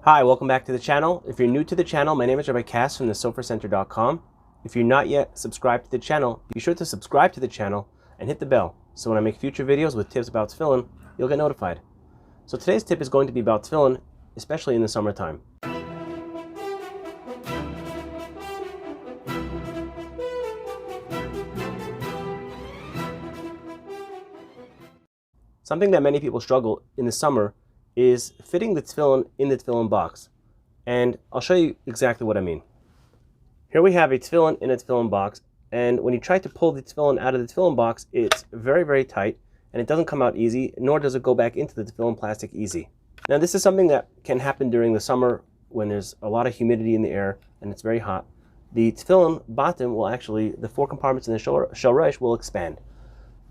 Hi, welcome back to the channel. If you're new to the channel, my name is Rabbi Cass from thesofrcenter.com. If you're not yet subscribed to the channel, be sure to subscribe to the channel and hit the bell so when I make future videos with tips about tefillin, you'll get notified. So today's tip is going to be about tefillin, especially in the summertime. Something that many people struggle in the summer is fitting the tefillin in the tefillin box. And I'll show you exactly what I mean. Here we have a tefillin in a tefillin box, and when you try to pull the tefillin out of the tefillin box, it's very, very tight, and it doesn't come out easy, nor does it go back into the tefillin plastic easy. Now this is something that can happen during the summer when there's a lot of humidity in the air and it's very hot. The tefillin bottom will actually, the four compartments in the shel will expand.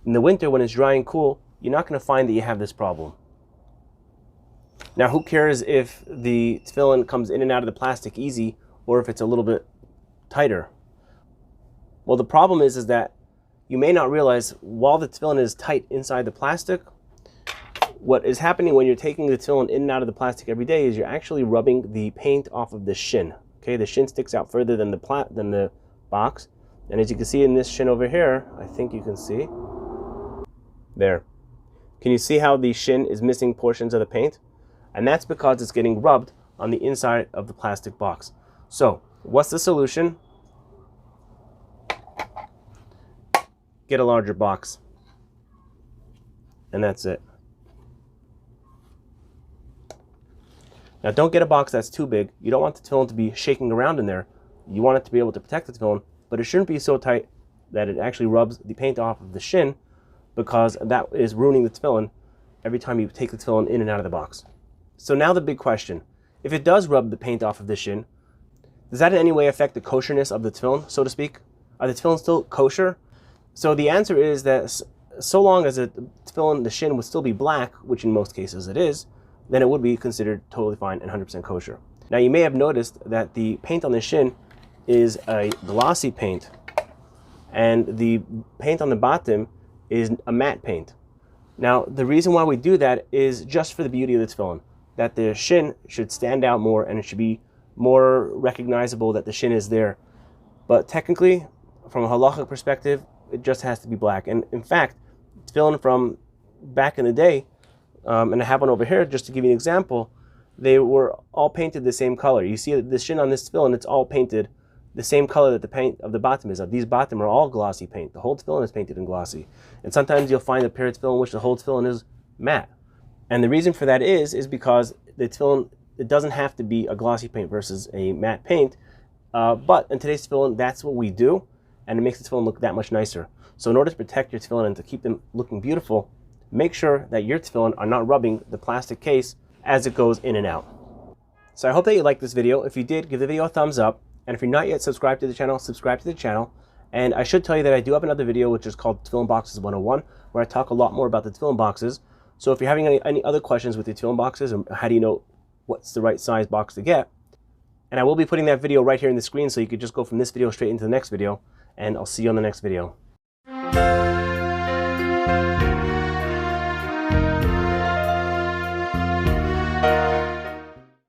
In the winter when it's dry and cool, you're not going to find that you have this problem. Now who cares if the tefillin comes in and out of the plastic easy or if it's a little bit tighter? Well, the problem is that you may not realize while the tefillin is tight inside the plastic, what is happening when you're taking the tefillin in and out of the plastic every day is you're actually rubbing the paint off of the shin. Okay, the shin sticks out further than the box, and as you can see in this shin over here, I think you can see there. Can you see how the shin is missing portions of the paint? And that's because it's getting rubbed on the inside of the plastic box. So what's the solution? Get a larger box. And that's it. Now don't get a box that's too big. You don't want the tefillin to be shaking around in there. You want it to be able to protect the tefillin, but it shouldn't be so tight that it actually rubs the paint off of the shin, because that is ruining the tefillin every time you take the tefillin in and out of the box. So now the big question, if it does rub the paint off of the shin, does that in any way affect the kosherness of the tefillin, so to speak? Are the tefillin still kosher? So the answer is that so long as the tefillin, the shin would still be black, which in most cases it is, then it would be considered totally fine and 100% kosher. Now you may have noticed that the paint on the shin is a glossy paint, and the paint on the bottom is a matte paint. Now the reason why we do that is just for the beauty of the tefillin, that the shin should stand out more and it should be more recognizable that the shin is there. But technically, from a halachic perspective, it just has to be black. And in fact, tefillin from back in the day, and I have one over here just to give you an example, they were all painted the same color. You see the shin on this tefillin, it's all painted the same color that the paint of the bottom is. These bottom are all glossy paint. The whole tefillin is painted in glossy. And sometimes you'll find a pair of tefillin in which the whole tefillin is matte. And the reason for that is because the tefillin, it doesn't have to be a glossy paint versus a matte paint. But in today's tefillin, that's what we do, and it makes the tefillin look that much nicer. So in order to protect your tefillin and to keep them looking beautiful, make sure that your tefillin are not rubbing the plastic case as it goes in and out. So I hope that you liked this video. If you did, give the video a thumbs up. And if you're not yet subscribed to the channel, subscribe to the channel. And I should tell you that I do have another video which is called Tefillin Boxes 101, where I talk a lot more about the tefillin boxes. So if you're having any other questions with your tefillin boxes, or how do you know what's the right size box to get, and I will be putting that video right here in the screen, so you could just go from this video straight into the next video, and I'll see you on the next video.